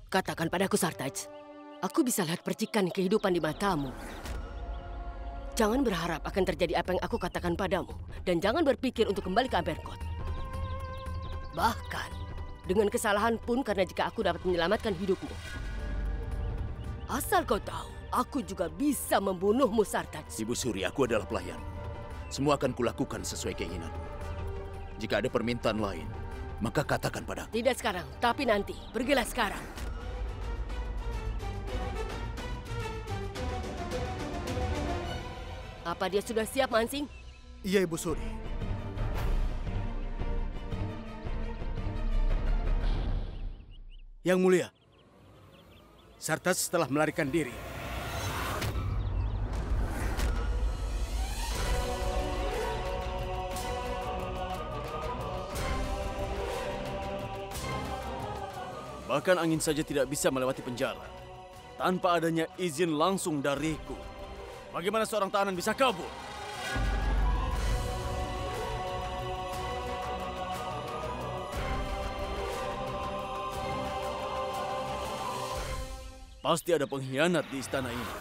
Katakan padaku, Sartaj. Aku bisa lihat percikan kehidupan di matamu. Jangan berharap akan terjadi apa yang aku katakan padamu. Dan jangan berpikir untuk kembali ke Aberkot. Bahkan, dengan kesalahan pun karena jika aku dapat menyelamatkan hidupmu. Asal kau tahu, aku juga bisa membunuhmu, Sartaj. Ibu Suri, aku adalah pelayan. Semua akan kulakukan sesuai keinginanmu. Jika ada permintaan lain, maka katakan padaku. Tidak sekarang, tapi nanti. Pergilah sekarang. Apa dia sudah siap, Mansing? Iya, Ibu Suri. Yang Mulia, Sartaj telah melarikan diri. Bahkan angin saja tidak bisa melewati penjara tanpa adanya izin langsung dariku. Bagaimana seorang tahanan bisa kabur? Pasti ada pengkhianat di istana ini.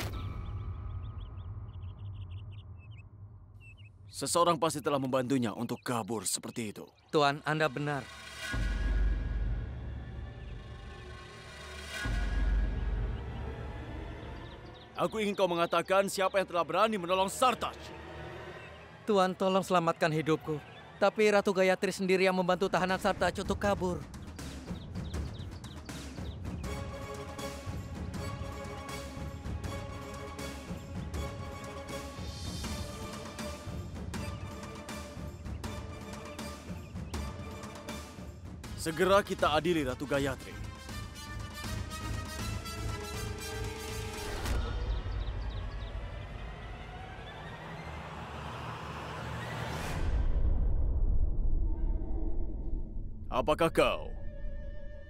Seseorang pasti telah membantunya untuk kabur seperti itu. Tuan, Anda benar. Aku ingin kau mengatakan siapa yang telah berani menolong Sartaj. Tuan, tolong selamatkan hidupku. Tapi Ratu Gayatri sendiri yang membantu tahanan Sartaj untuk kabur. Segera kita adili Ratu Gayatri. Apakah kau,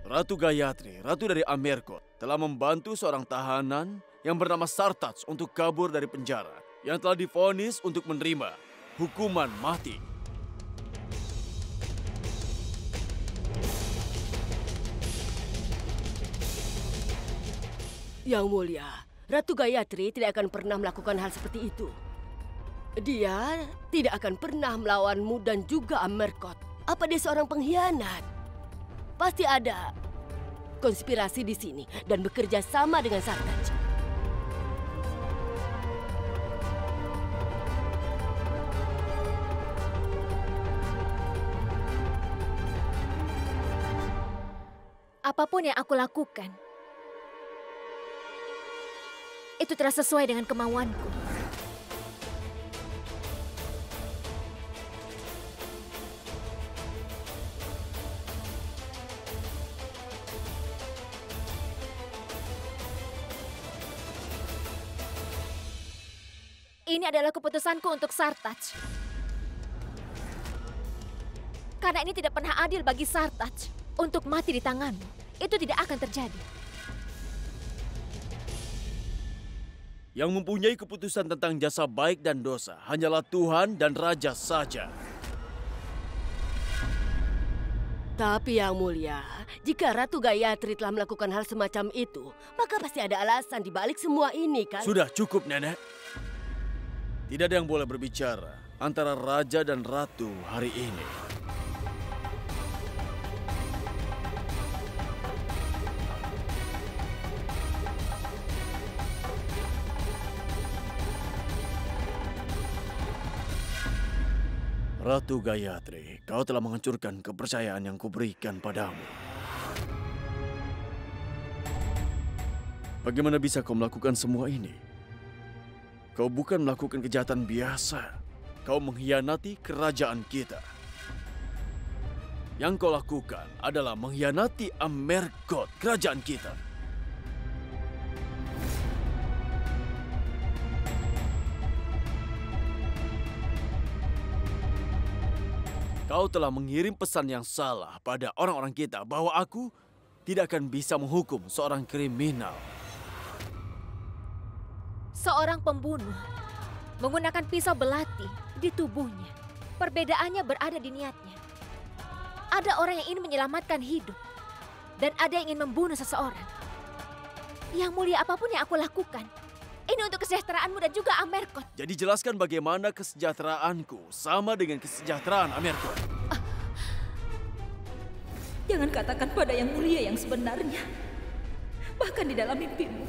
Ratu Gayatri, Ratu dari Amerkot, telah membantu seorang tahanan yang bernama Sartaj untuk kabur dari penjara, yang telah divonis untuk menerima hukuman mati? Yang Mulia, Ratu Gayatri tidak akan pernah melakukan hal seperti itu. Dia tidak akan pernah melawanmu dan juga Amerkot. Apa dia seorang pengkhianat? Pasti ada konspirasi di sini dan bekerja sama dengan Sartaj. Apapun yang aku lakukan, itu telah sesuai dengan kemauanku. Ini adalah keputusanku untuk Sartaj. Karena ini tidak pernah adil bagi Sartaj untuk mati di tanganmu. Itu tidak akan terjadi. Yang mempunyai keputusan tentang jasa baik dan dosa hanyalah Tuhan dan Raja saja. Tapi Yang Mulia, jika Ratu Gayatri telah melakukan hal semacam itu, maka pasti ada alasan di balik semua ini, kan? Sudah cukup, Nenek. Tidak ada yang boleh berbicara antara Raja dan Ratu hari ini. Ratu Gayatri, kau telah menghancurkan kepercayaan yang kuberikan padamu. Bagaimana bisa kau melakukan semua ini? Kau bukan melakukan kejahatan biasa. Kau mengkhianati kerajaan kita. Yang kau lakukan adalah mengkhianati Amerkot, kerajaan kita. Kau telah mengirim pesan yang salah pada orang-orang kita bahwa aku tidak akan bisa menghukum seorang kriminal. Seorang pembunuh menggunakan pisau belati di tubuhnya. Perbedaannya berada di niatnya. Ada orang yang ingin menyelamatkan hidup dan ada yang ingin membunuh seseorang. Yang mulia, apapun yang aku lakukan, ini untuk kesejahteraanmu dan juga Amerkot. Jadi jelaskan bagaimana kesejahteraanku sama dengan kesejahteraan Amerkot. Jangan katakan pada yang mulia yang sebenarnya. Bahkan di dalam mimpimu.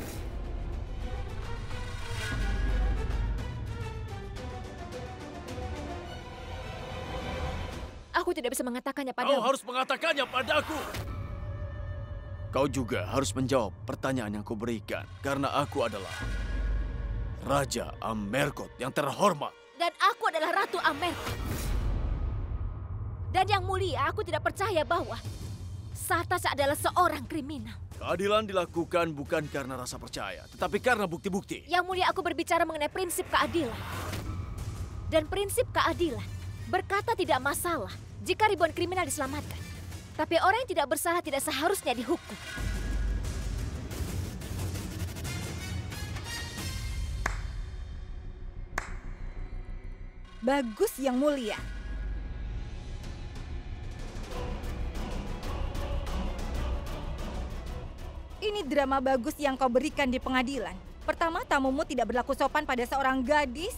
Aku tidak bisa mengatakannya Kau padamu. harus mengatakannya padaku. Kau juga harus menjawab pertanyaan yang kuberikan. Karena aku adalah Raja Amerkot yang terhormat. Dan aku adalah Ratu Amerkot. Dan yang mulia, aku tidak percaya bahwa Sartas adalah seorang kriminal. Keadilan dilakukan bukan karena rasa percaya, tetapi karena bukti-bukti. Yang mulia, aku berbicara mengenai prinsip keadilan. Dan prinsip keadilan berkata tidak masalah jika ribuan kriminal diselamatkan. Tapi orang yang tidak bersalah tidak seharusnya dihukum. Bagus, Yang Mulia. Ini drama bagus yang kau berikan di pengadilan. Pertama, tamumu tidak berlaku sopan pada seorang gadis.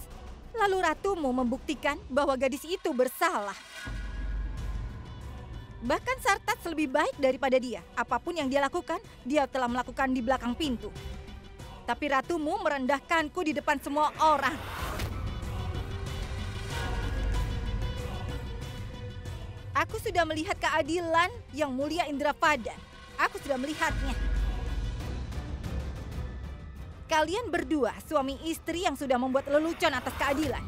Lalu ratumu membuktikan bahwa gadis itu bersalah. Bahkan Sartats lebih baik daripada dia. Apapun yang dia lakukan, dia telah melakukan di belakang pintu. Tapi ratumu merendahkanku di depan semua orang. Aku sudah melihat keadilan Yang Mulia Indravadan. Aku sudah melihatnya. Kalian berdua suami istri yang sudah membuat lelucon atas keadilan.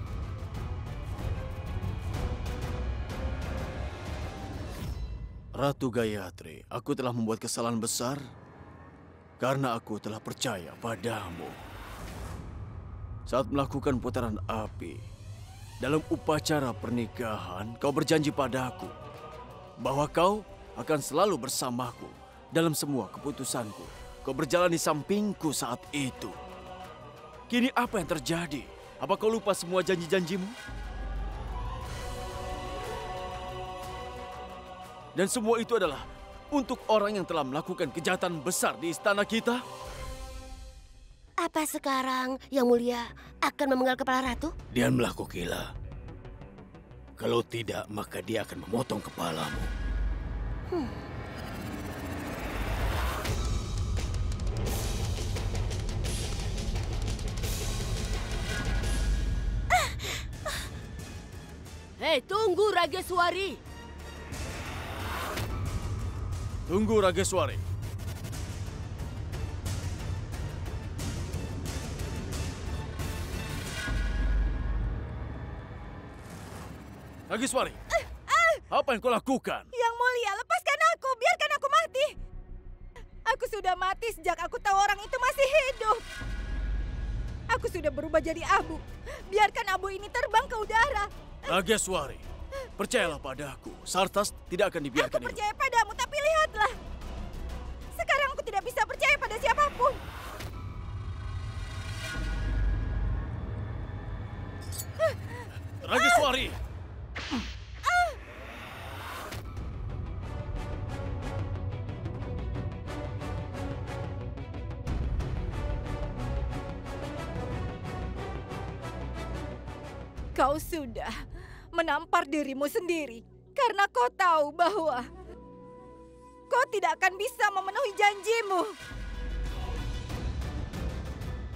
Ratu Gayatri, aku telah membuat kesalahan besar karena aku telah percaya padamu. Saat melakukan putaran api, dalam upacara pernikahan, kau berjanji padaku bahwa kau akan selalu bersamaku dalam semua keputusanku. Kau berjalan di sampingku saat itu. Kini apa yang terjadi? Apa kau lupa semua janji-janjimu? Dan semua itu adalah untuk orang yang telah melakukan kejahatan besar di istana kita? Apa sekarang Yang Mulia akan memenggal kepala ratu? Diamlah, Kokila. Kalau tidak, maka dia akan memotong kepalamu. Hei, tunggu Rageswari. Tunggu, Rageswari. Rageswari, apa yang kau lakukan? Yang Mulia, lepaskan aku. Biarkan aku mati. Aku sudah mati sejak aku tahu orang itu masih hidup. Aku sudah berubah jadi abu. Biarkan abu ini terbang ke udara. Rageswari, percayalah padaku. Sartas tidak akan dibiarkan Aku percaya padamu, tapi lihatlah. Sekarang aku tidak bisa percaya pada siapapun. Rageswari! Kau sudah menampar dirimu sendiri karena kau tahu bahwa kau tidak akan bisa memenuhi janjimu.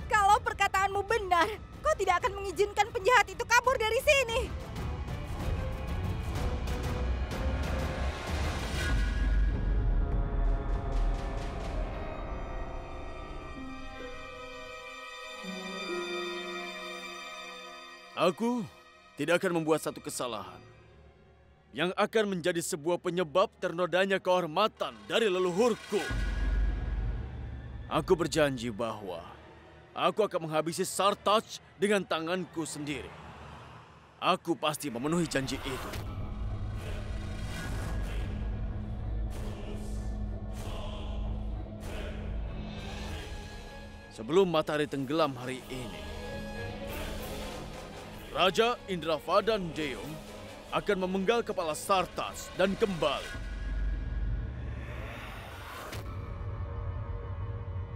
Kalau perkataanmu benar, kau tidak akan mengizinkan penjahat itu kabur dari sini. Aku tidak akan membuat satu kesalahan yang akan menjadi sebuah penyebab ternodanya kehormatan dari leluhurku. Aku berjanji bahwa aku akan menghabisi Sartas dengan tanganku sendiri. Aku pasti memenuhi janji itu. Sebelum matahari tenggelam hari ini, Raja Indravadan Deong akan memenggal kepala Sartas dan kembali.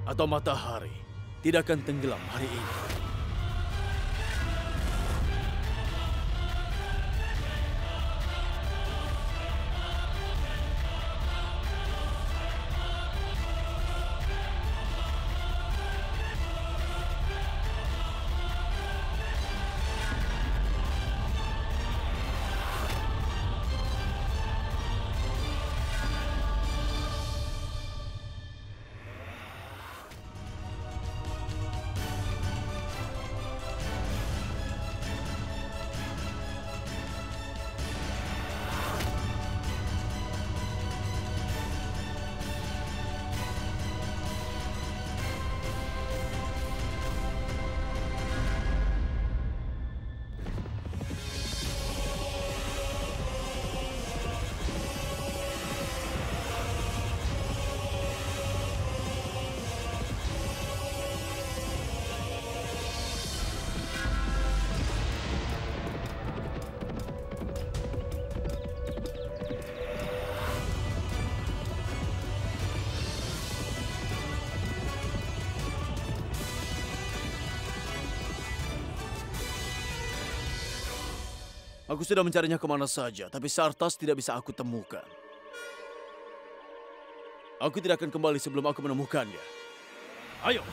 atau matahari tidak akan tenggelam hari ini. Aku sudah mencarinya kemana saja, tapi Sartas tidak bisa aku temukan. Aku tidak akan kembali sebelum aku menemukannya. Ayo!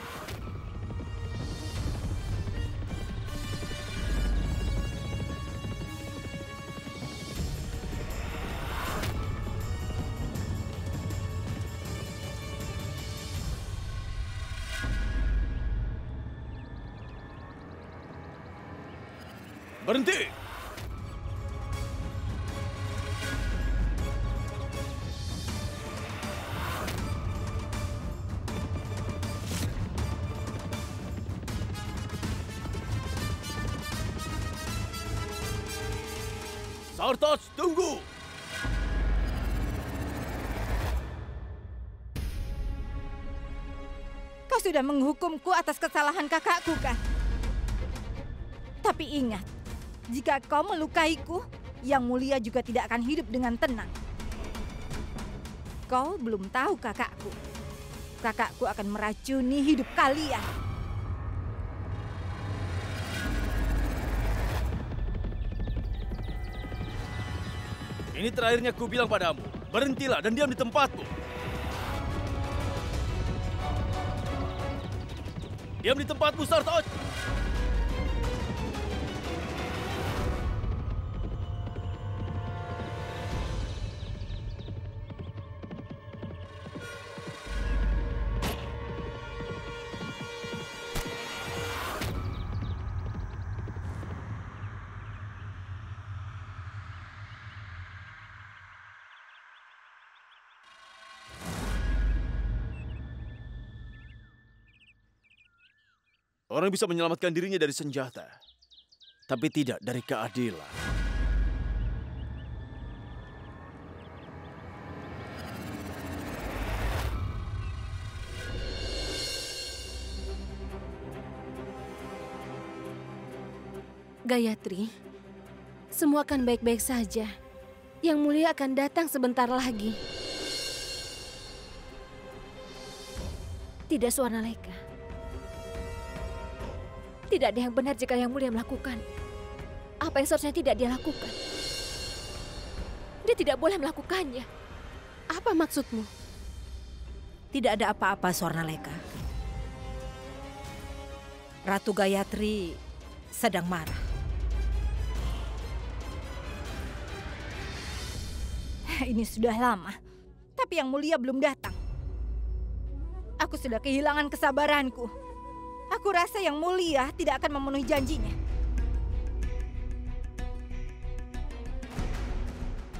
Berhenti! Sartas, tunggu! Kau sudah menghukumku atas kesalahan kakakku, kan? Tapi ingat, jika kau melukaiku, Yang Mulia juga tidak akan hidup dengan tenang. Kau belum tahu kakakku. Kakakku akan meracuni hidup kalian. Ini terakhirnya ku bilang padamu, berhentilah dan diam di tempatmu. Diam di tempatmu, Sartas! Orang bisa menyelamatkan dirinya dari senjata, tapi tidak dari keadilan. Gayatri, semua akan baik-baik saja. Yang Mulia akan datang sebentar lagi. Tidak, Swarnaleka. Tidak ada yang benar jika Yang Mulia melakukan apa yang seharusnya tidak dia lakukan. Dia tidak boleh melakukannya. Apa maksudmu? Tidak ada apa-apa, Swarnaleka. Ratu Gayatri sedang marah. Ini sudah lama, tapi Yang Mulia belum datang. Aku sudah kehilangan kesabaranku. Aku rasa Yang Mulia tidak akan memenuhi janjinya.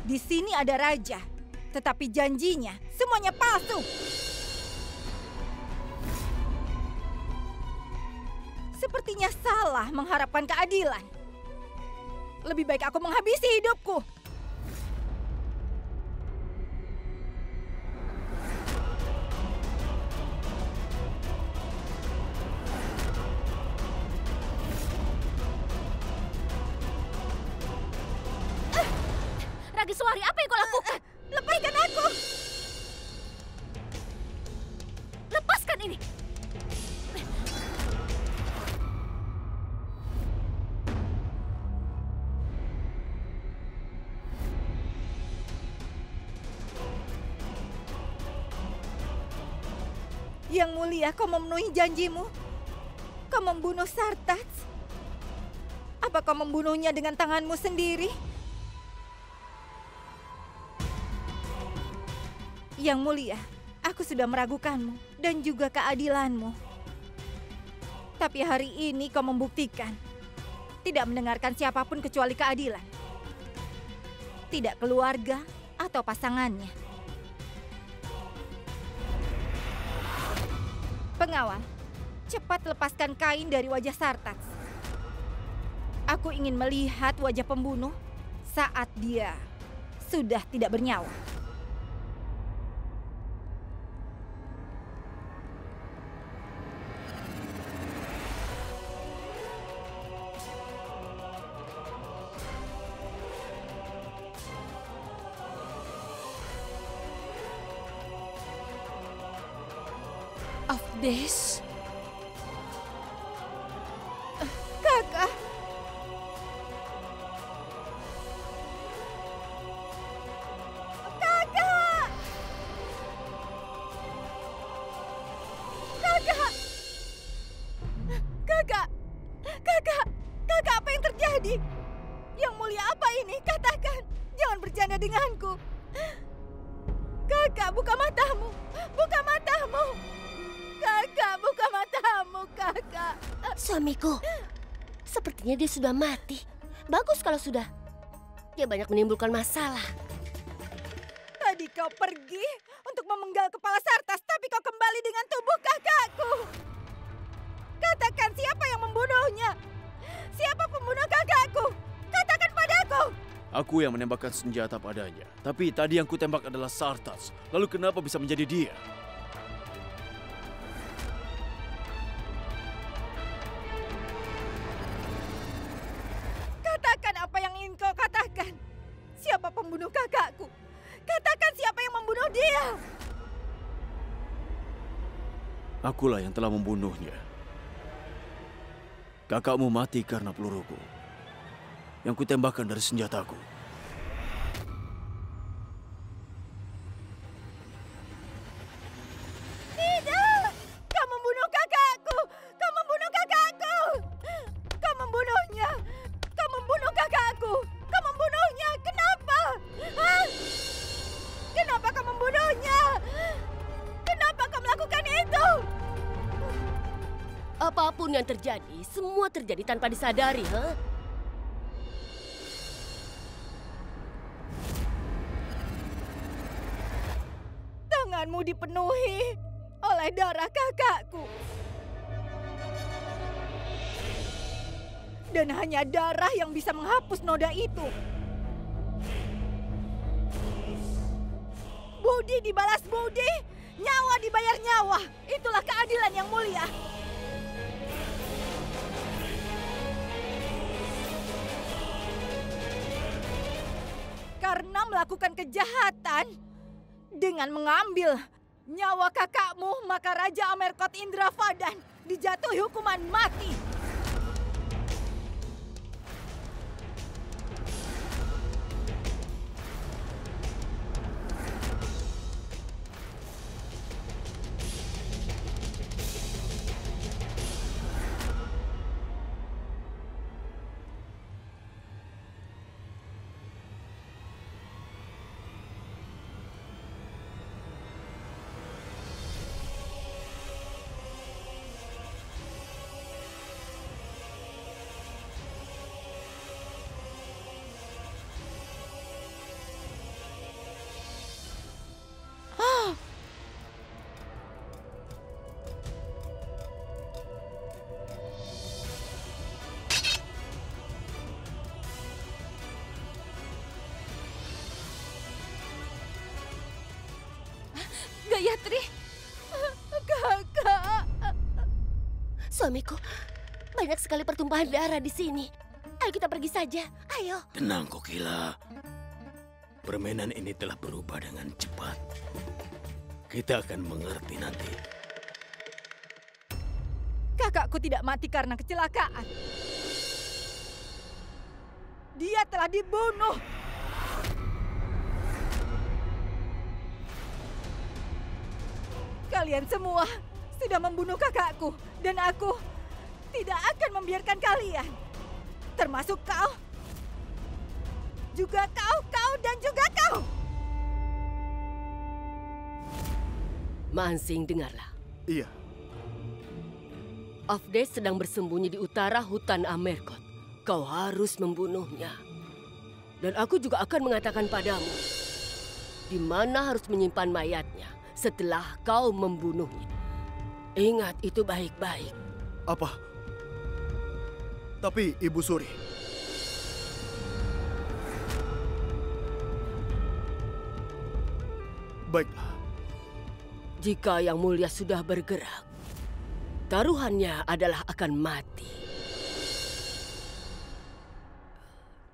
Di sini ada raja, tetapi janjinya semuanya palsu. Sepertinya salah mengharapkan keadilan. Lebih baik aku menghabisi hidupku. Ragiswari, apa yang kau lakukan? Lepaskan aku! Lepaskan ini! Yang Mulia, kau memenuhi janjimu? Kau membunuh Sartats? Apa kau membunuhnya dengan tanganmu sendiri? Yang Mulia, aku sudah meragukanmu dan juga keadilanmu. Tapi hari ini kau membuktikan tidak mendengarkan siapapun kecuali keadilan. Tidak keluarga atau pasangannya. Pengawal, cepat lepaskan kain dari wajah Sartats. Aku ingin melihat wajah pembunuh saat dia sudah tidak bernyawa. Of this? Kakak. Kakak. Kakak. Kakak. Kakak. Kakak, apa yang terjadi? Yang Mulia, apa ini? Katakan. Jangan bercanda denganku. Kakak, buka matamu. Buka matamu. Kakak, buka matamu, kakak. Suamiku, sepertinya dia sudah mati. Bagus kalau sudah. Dia banyak menimbulkan masalah. Tadi kau pergi untuk memenggal kepala Sartas, tapi kau kembali dengan tubuh kakakku. Katakan siapa yang membunuhnya? Siapa pembunuh kakakku? Katakan padaku. Aku yang menembakkan senjata padanya. Tapi tadi yang kutembak adalah Sartats. Lalu kenapa bisa menjadi dia? Katakan apa yang ingin kau katakan. Siapa pembunuh kakakku? Katakan siapa yang membunuh dia. Akulah yang telah membunuhnya. Kakakmu mati karena peluruku yang kutembakkan dari senjataku. Tidak! Kau membunuh kakakku! Kau membunuh kakakku! Kau membunuhnya! Kau membunuh kakakku! Kau membunuhnya! Kenapa? Hah? Kenapa kau membunuhnya? Kenapa kau melakukan itu? Apapun yang terjadi, semua terjadi tanpa disadari, ha? Tanganmu dipenuhi oleh darah kakakku. Dan hanya darah yang bisa menghapus noda itu. Budi dibalas budi, nyawa dibayar nyawa. Itulah keadilan yang mulia. Karena melakukan kejahatan dengan mengambil nyawa kakakmu, maka Raja Amerkot Indravadan dijatuhi hukuman mati. Gayatri! Kakak! Suamiku, banyak sekali pertumpahan darah di sini. Ayo kita pergi saja, ayo. Tenang, Kokila. Permainan ini telah berubah dengan cepat. Kita akan mengerti nanti. Kakakku tidak mati karena kecelakaan. Dia telah dibunuh. Kalian semua sudah membunuh kakakku. Dan aku tidak akan membiarkan kalian. Termasuk kau. Juga kau, dan juga kau. Mansing, dengarlah. Iya. Afdes sedang bersembunyi di utara hutan Amerkot. Kau harus membunuhnya. Dan aku juga akan mengatakan padamu, di mana harus menyimpan mayatnya setelah kau membunuhnya. Ingat itu baik-baik. Apa? Tapi Ibu Suri, baiklah. Jika Yang Mulia sudah bergerak, taruhannya adalah akan mati.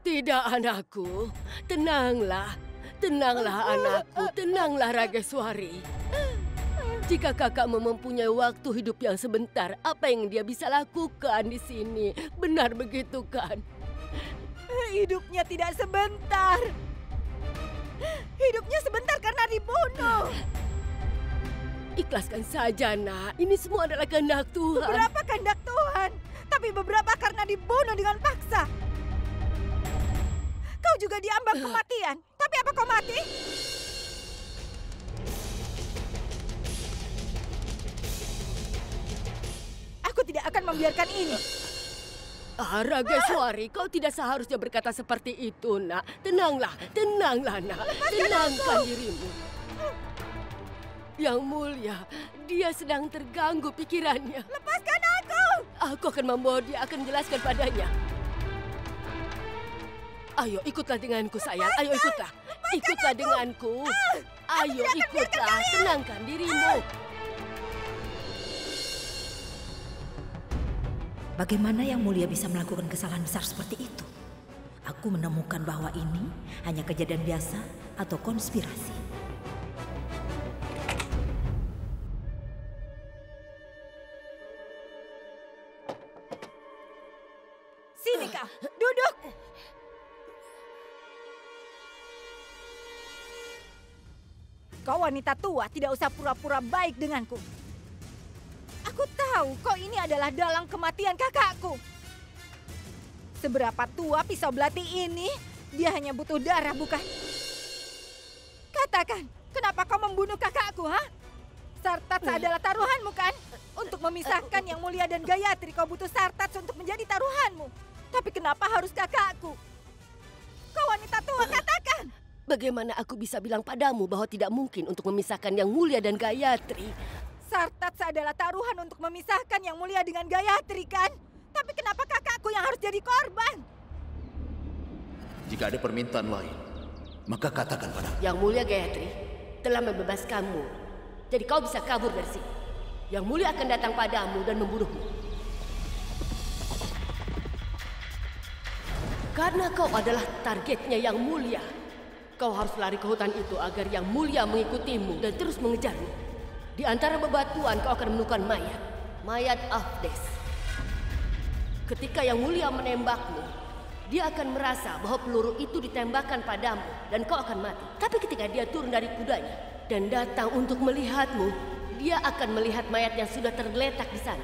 Tidak, anakku. Tenanglah. Tenanglah, anakku. Tenanglah, Rageswari. Jika kakakmu mempunyai waktu hidup yang sebentar, apa yang dia bisa lakukan di sini? Benar begitu kan? Hidupnya tidak sebentar. Hidupnya sebentar karena dibunuh. Ikhlaskan saja, nak. Ini semua adalah kehendak Tuhan. Beberapa kehendak Tuhan, tapi beberapa karena dibunuh dengan paksa. Kau juga diambang kematian, tapi apa kau mati? Aku tidak akan membiarkan ini. Rageswari, kau tidak seharusnya berkata seperti itu, nak. Tenanglah, tenanglah, nak. Tenangkan dirimu. Yang Mulia, dia sedang terganggu pikirannya. Lepaskan aku! Aku akan membawa dia, akan menjelaskan padanya. Ayo, ikutlah denganku, sayang. Ayo, ikutlah. Ikutlah denganku. Ayo, ikutlah. Tenangkan dirimu. Bagaimana Yang Mulia bisa melakukan kesalahan besar seperti itu? Aku menemukan bahwa ini hanya kejadian biasa atau konspirasi. Sini kau, duduk. Kau wanita tua, tidak usah pura-pura baik denganku. Aku tahu kau ini adalah dalang kematian kakakku. Seberapa tua pisau belati ini, dia hanya butuh darah, bukan? Katakan, kenapa kau membunuh kakakku, ha? Sartats adalah taruhanmu, kan? Untuk memisahkan Yang Mulia dan Gayatri, kau butuh Sartats untuk menjadi taruhanmu. Tapi kenapa harus kakakku? Kau wanita tua, katakan! Bagaimana aku bisa bilang padamu bahwa tidak mungkin untuk memisahkan Yang Mulia dan Gayatri? Sartats adalah taruhan untuk memisahkan Yang Mulia dengan Gayatri, kan? Tapi kenapa kakakku yang harus jadi korban? Jika ada permintaan lain, maka katakan padaku. Yang Mulia Gayatri telah membebaskanmu. Jadi kau bisa kabur dari sini. Yang Mulia akan datang padamu dan membunuhmu. Karena kau adalah targetnya Yang Mulia. Kau harus lari ke hutan itu agar Yang Mulia mengikutimu dan terus mengejarmu. Di antara bebatuan kau akan menemukan mayat. Mayat Afdes. Ketika Yang Mulia menembakmu, dia akan merasa bahwa peluru itu ditembakkan padamu dan kau akan mati. Tapi ketika dia turun dari kudanya dan datang untuk melihatmu, dia akan melihat mayat yang sudah tergeletak di sana.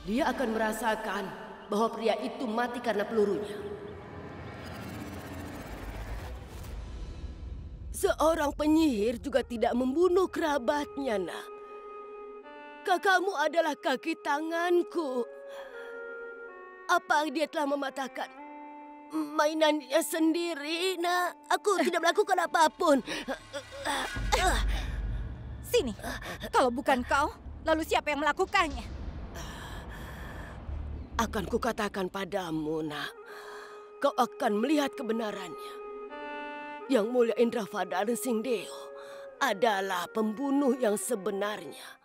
Dia akan merasakan bahwa pria itu mati karena pelurunya. Seorang penyihir juga tidak membunuh kerabatnya, nak. Kakakmu adalah kaki tanganku. Apa dia telah mematahkan mainannya sendiri, nak? Aku tidak melakukan apapun. Sini, kalau bukan kau, lalu siapa yang melakukannya? Akan kukatakan padamu, nak. Kau akan melihat kebenarannya. Yang Mulia Indravada dan Singdeo adalah pembunuh yang sebenarnya.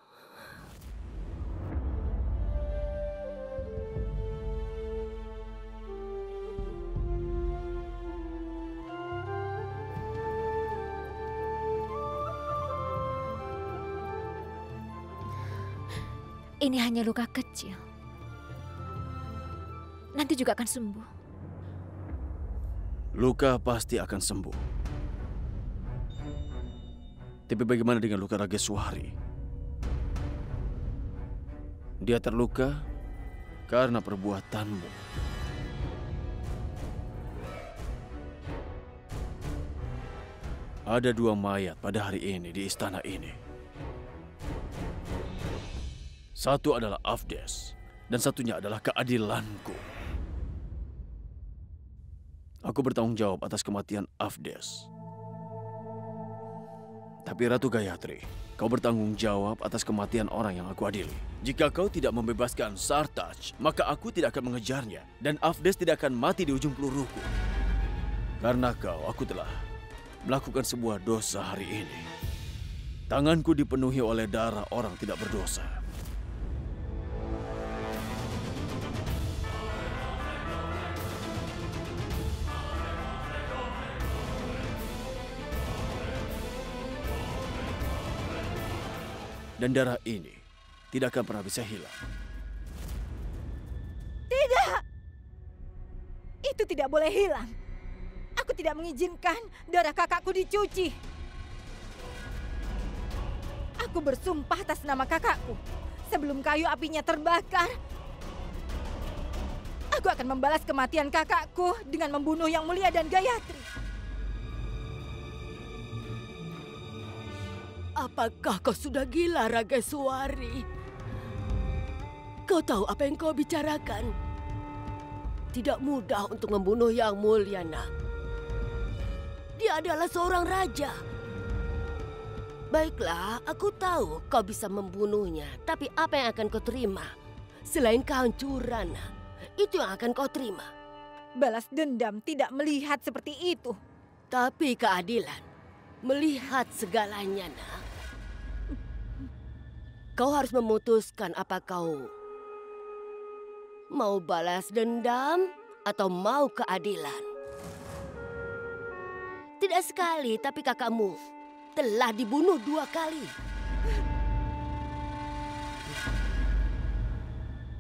Ini hanya luka kecil. Nanti juga akan sembuh. Luka pasti akan sembuh. Tapi bagaimana dengan luka Rageswari? Dia terluka karena perbuatanmu. Ada 2 mayat pada hari ini di istana ini. Satu adalah Avdes, dan satunya adalah keadilanku. Aku bertanggung jawab atas kematian Avdes. Tapi Ratu Gayatri, kau bertanggung jawab atas kematian orang yang aku adili. Jika kau tidak membebaskan Sartaj, maka aku tidak akan mengejarnya. Dan Avdes tidak akan mati di ujung peluruku. Karena aku telah melakukan sebuah dosa hari ini. Tanganku dipenuhi oleh darah orang tidak berdosa. Dan darah ini tidak akan pernah bisa hilang. Tidak! Itu tidak boleh hilang. Aku tidak mengizinkan darah kakakku dicuci. Aku bersumpah atas nama kakakku. Sebelum kayu apinya terbakar, aku akan membalas kematian kakakku dengan membunuh Yang Mulia dan Gayatri. Apakah kau sudah gila, Rageswari? Kau tahu apa yang kau bicarakan? Tidak mudah untuk membunuh Yang Mulia, nak. Dia adalah seorang raja. Baiklah, aku tahu kau bisa membunuhnya. Tapi apa yang akan kau terima? Selain kehancuran, itu yang akan kau terima. Balas dendam tidak melihat seperti itu. Tapi keadilan melihat segalanya, nak. Kau harus memutuskan apa kau mau balas dendam atau mau keadilan. Tidak sekali, tapi kakakmu telah dibunuh 2 kali.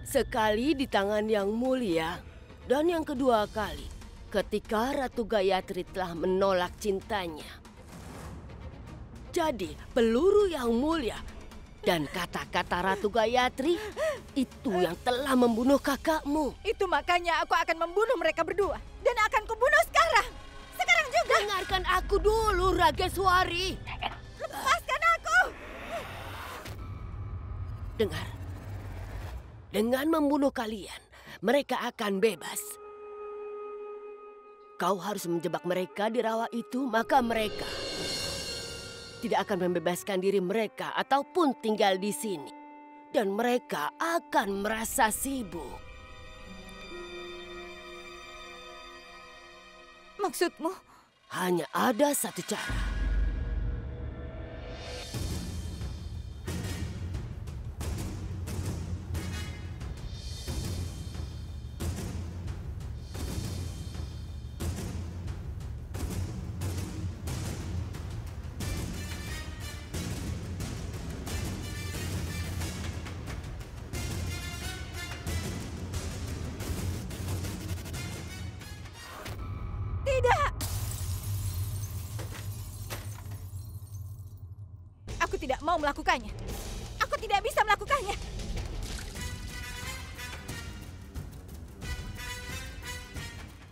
Sekali di tangan Yang Mulia, dan yang kedua kali ketika Ratu Gayatri telah menolak cintanya. Jadi, peluru Yang Mulia dan kata-kata Ratu Gayatri itu yang telah membunuh kakakmu. Itu makanya aku akan membunuh mereka berdua. Dan akan kubunuh sekarang. Sekarang juga. Dengarkan aku dulu, Rageswari. Lepaskan aku. Dengar. Dengan membunuh kalian, mereka akan bebas. Kau harus menjebak mereka di rawa itu, maka mereka tidak akan membebaskan diri mereka ataupun tinggal di sini. Dan mereka akan merasa sibuk. Maksudmu? Hanya ada satu cara. Tidak. Aku tidak mau melakukannya. Aku tidak bisa melakukannya.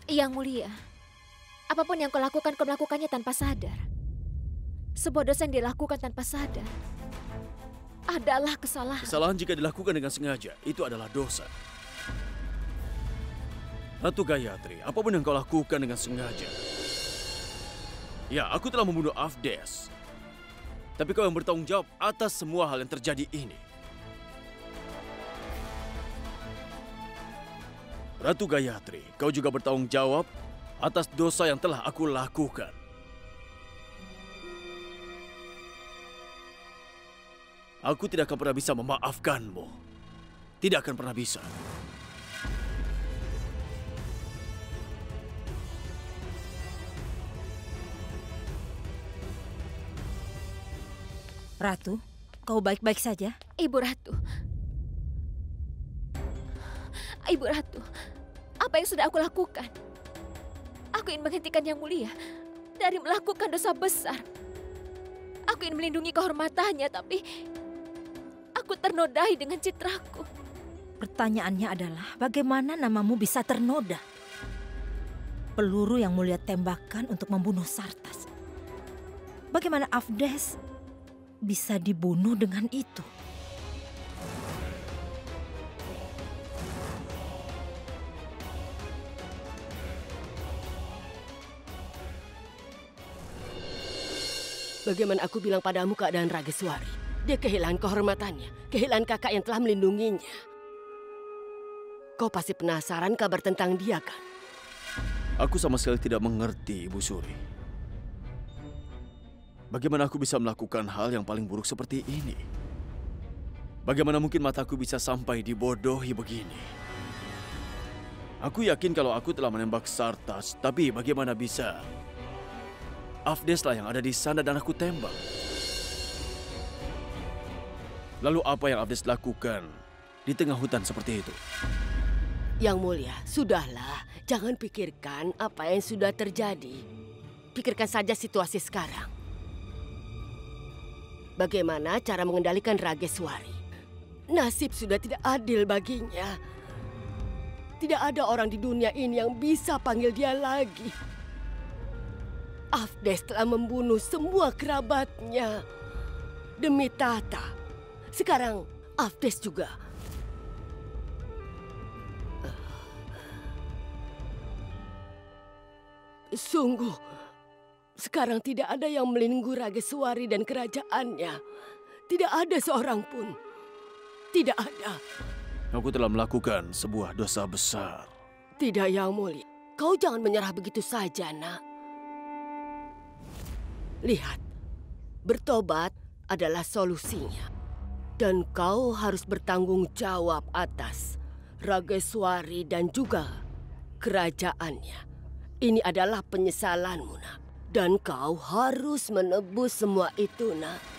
Yang Mulia, apapun yang kau lakukan, kau melakukannya tanpa sadar. Sebuah dosa yang dilakukan tanpa sadar adalah kesalahan. Kesalahan jika dilakukan dengan sengaja, itu adalah dosa. Ratu Gayatri, apapun yang kau lakukan dengan sengaja. Ya, aku telah membunuh Avdes. Tapi kau yang bertanggung jawab atas semua hal yang terjadi ini. Ratu Gayatri, kau juga bertanggung jawab atas dosa yang telah aku lakukan. Aku tidak akan pernah bisa memaafkanmu. Tidak akan pernah bisa. Ratu, kau baik-baik saja? Ibu Ratu, Ibu Ratu, apa yang sudah aku lakukan? Aku ingin menghentikan Yang Mulia dari melakukan dosa besar. Aku ingin melindungi kehormatannya, tapi aku ternodai dengan citraku. Pertanyaannya adalah bagaimana namamu bisa ternoda? Peluru yang Mulia tembakkan untuk membunuh Sartas. Bagaimana Afdes bisa dibunuh dengan itu? Bagaimana aku bilang padamu keadaan Rageswari? Dia kehilangan kehormatannya, kehilangan kakak yang telah melindunginya. Kau pasti penasaran kabar tentang dia, kan? Aku sama sekali tidak mengerti, Ibu Suri. Bagaimana aku bisa melakukan hal yang paling buruk seperti ini? Bagaimana mungkin mataku bisa sampai dibodohi begini? Aku yakin kalau aku telah menembak Sartas, tapi bagaimana bisa? Afdes lah yang ada di sana dan aku tembak. Lalu apa yang Afdes lakukan di tengah hutan seperti itu? Yang Mulia, sudahlah. Jangan pikirkan apa yang sudah terjadi. Pikirkan saja situasi sekarang. Bagaimana cara mengendalikan Rageswari? Nasib sudah tidak adil baginya. Tidak ada orang di dunia ini yang bisa panggil dia lagi. Afdes telah membunuh semua kerabatnya demi tahta. Sekarang Afdes juga. Sungguh, sekarang tidak ada yang melindungi Rageswari dan kerajaannya. Tidak ada seorang pun. Tidak ada. Aku telah melakukan sebuah dosa besar. Tidak, Yang Mulia. Kau jangan menyerah begitu saja, Nak. Lihat, bertobat adalah solusinya. Dan kau harus bertanggung jawab atas Rageswari dan juga kerajaannya. Ini adalah penyesalanmu, Nak. Dan kau harus menebus semua itu, Nak.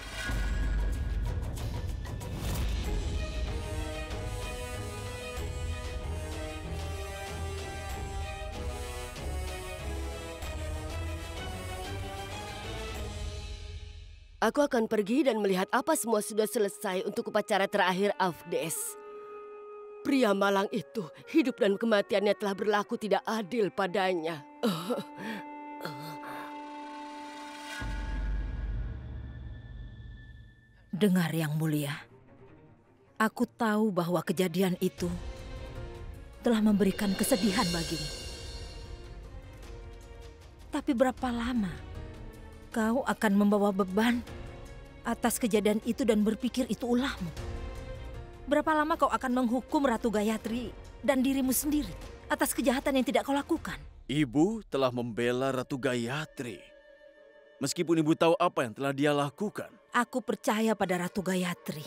Aku akan pergi dan melihat apa semua sudah selesai untuk upacara terakhir Afdes. Pria malang itu, hidup dan kematiannya telah berlaku tidak adil padanya. Dengar Yang Mulia, aku tahu bahwa kejadian itu telah memberikan kesedihan bagimu. Tapi berapa lama kau akan membawa beban atas kejadian itu dan berpikir itu ulahmu? Berapa lama kau akan menghukum Ratu Gayatri dan dirimu sendiri atas kejahatan yang tidak kau lakukan? Ibu telah membela Ratu Gayatri. Meskipun ibu tahu apa yang telah dia lakukan. Aku percaya pada Ratu Gayatri.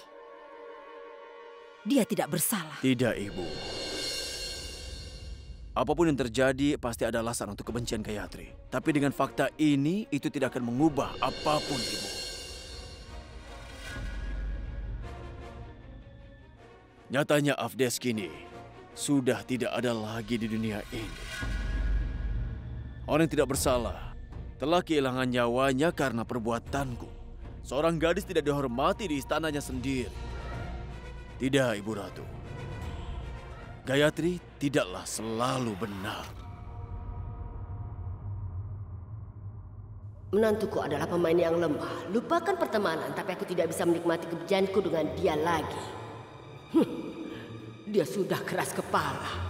Dia tidak bersalah. Tidak, Ibu. Apapun yang terjadi pasti ada alasan untuk kebencian Gayatri. Tapi dengan fakta ini, itu tidak akan mengubah apapun, Ibu. Nyatanya Afdes kini sudah tidak ada lagi di dunia ini. Orang yang tidak bersalah telah kehilangan nyawanya karena perbuatanku. Seorang gadis tidak dihormati di istananya sendiri. Tidak, Ibu Ratu. Gayatri tidaklah selalu benar. Menantuku adalah pemain yang lemah. Lupakan pertemanan, tapi aku tidak bisa menikmati kebencianku dengan dia lagi. Dia sudah keras kepala.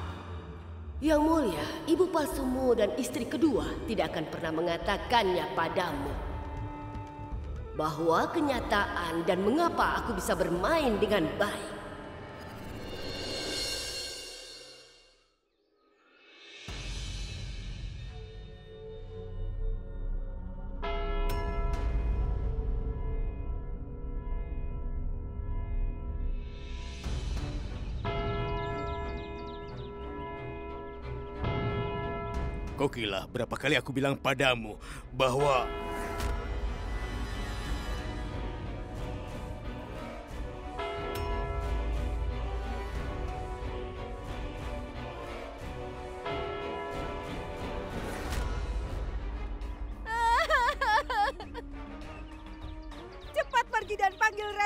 Yang Mulia, ibu palsumu dan istri kedua tidak akan pernah mengatakannya padamu. Bahwa kenyataan dan mengapa aku bisa bermain dengan baik. Kokilah, berapa kali aku bilang padamu bahwa...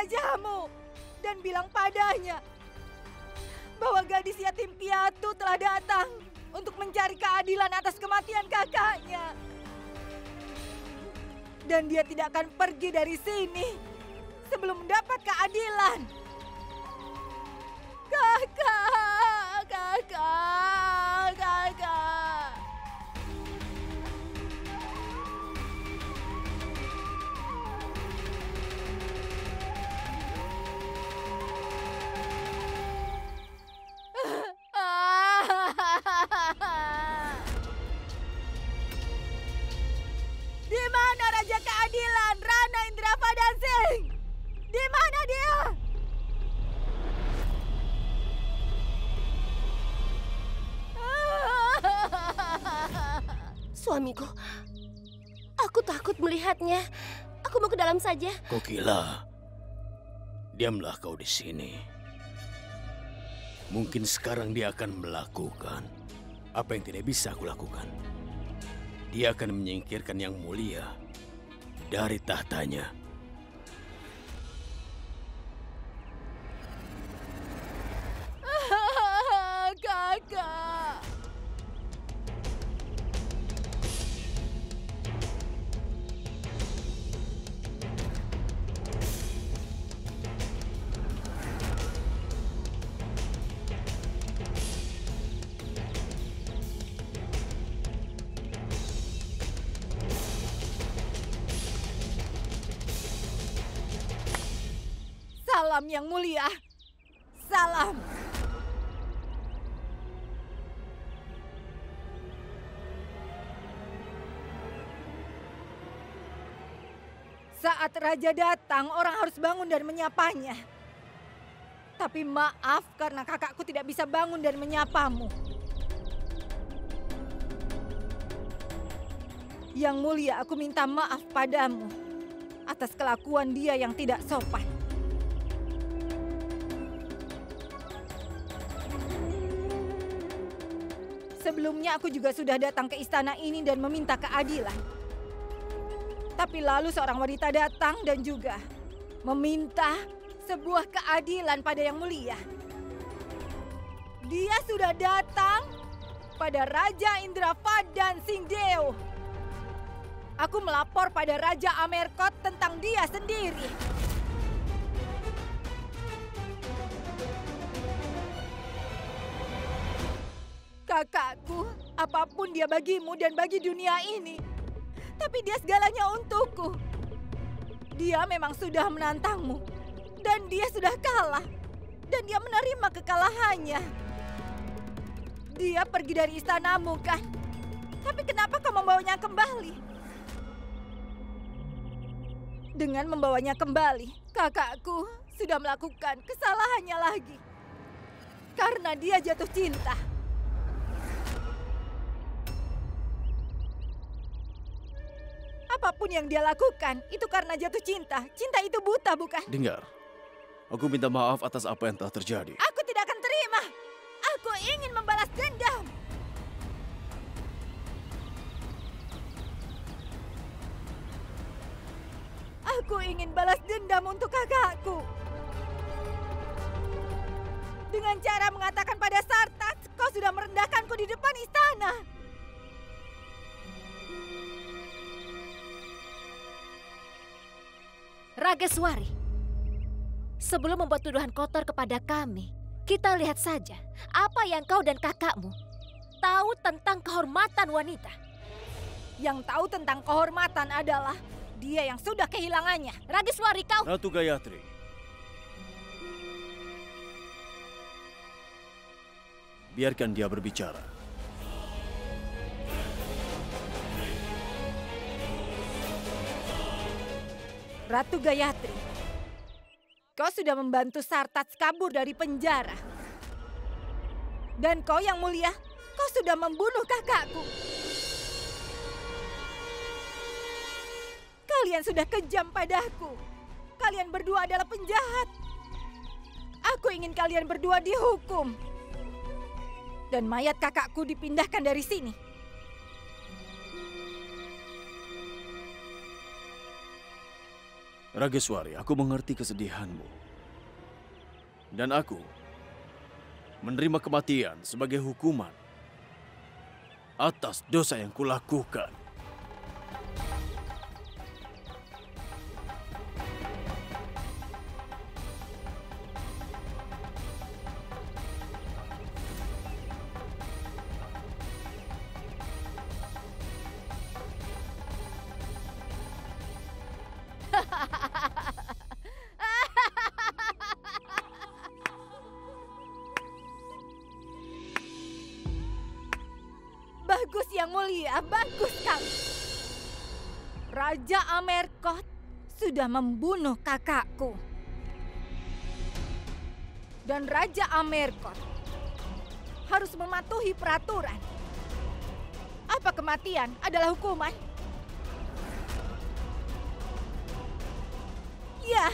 rajamu dan bilang padanya bahwa gadis yatim piatu telah datang untuk mencari keadilan atas kematian kakaknya. Dan dia tidak akan pergi dari sini sebelum mendapat keadilan. Kakak, kakak, kakak. Di mana Raja Keadilan, Rana Indrapadansing? Di mana dia? Suamiku, aku takut melihatnya. Aku mau ke dalam saja. Kokila, diamlah kau di sini. Mungkin sekarang dia akan melakukan apa yang tidak bisa aku lakukan. Dia akan menyingkirkan Yang Mulia dari tahtanya. Kakak. Salam Yang Mulia. Salam. Saat raja datang, orang harus bangun dan menyapanya. Tapi maaf karena kakakku tidak bisa bangun dan menyapamu. Yang Mulia, aku minta maaf padamu atas kelakuan dia yang tidak sopan. Sebelumnya aku juga sudah datang ke istana ini dan meminta keadilan. Tapi lalu seorang wanita datang dan juga meminta sebuah keadilan pada Yang Mulia. Dia sudah datang pada Raja Indrapadansing Deo. Aku melapor pada Raja Amerkot tentang dia sendiri. Kakakku, apapun dia bagimu dan bagi dunia ini, tapi dia segalanya untukku. Dia memang sudah menantangmu, dan dia sudah kalah, dan dia menerima kekalahannya. Dia pergi dari istanamu, kan? Tapi kenapa kau membawanya kembali? Dengan membawanya kembali, kakakku sudah melakukan kesalahannya lagi. Karena dia jatuh cinta. Apapun yang dia lakukan, itu karena jatuh cinta. Cinta itu buta, bukan? Dengar, aku minta maaf atas apa yang telah terjadi. Aku tidak akan terima. Aku ingin membalas dendam. Aku ingin balas dendam untuk kakakku. Dengan cara mengatakan pada Sartats, kau sudah merendahkanku di depan istana. Rageswari, sebelum membuat tuduhan kotor kepada kami, kita lihat saja apa yang kau dan kakakmu tahu tentang kehormatan wanita. Yang tahu tentang kehormatan adalah dia yang sudah kehilangannya. Rageswari, kau... Ratu Gayatri. Biarkan dia berbicara. Ratu Gayatri, kau sudah membantu Sartats kabur dari penjara. Dan kau Yang Mulia, kau sudah membunuh kakakku. Kalian sudah kejam padaku. Kalian berdua adalah penjahat. Aku ingin kalian berdua dihukum. Dan mayat kakakku dipindahkan dari sini. Rageswari, aku mengerti kesedihanmu. Dan aku menerima kematian sebagai hukuman atas dosa yang kulakukan. Bagus Yang Mulia, bagus Kang. Raja Amerkot sudah membunuh kakakku. Dan Raja Amerkot harus mematuhi peraturan. Apa kematian adalah hukuman? Ya.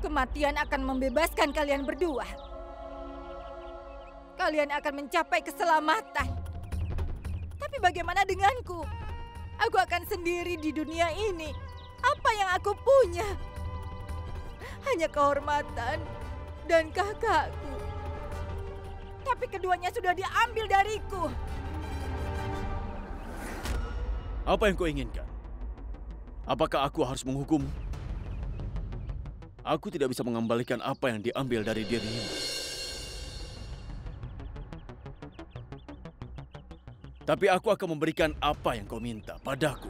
Kematian akan membebaskan kalian berdua. Kalian akan mencapai keselamatan. Tapi bagaimana denganku? Aku akan sendiri di dunia ini. Apa yang aku punya? Hanya kehormatan dan kakakku. Tapi keduanya sudah diambil dariku. Apa yang kau inginkan? Apakah aku harus menghukum? Aku tidak bisa mengembalikan apa yang diambil dari dirimu. Tapi aku akan memberikan apa yang kau minta padaku.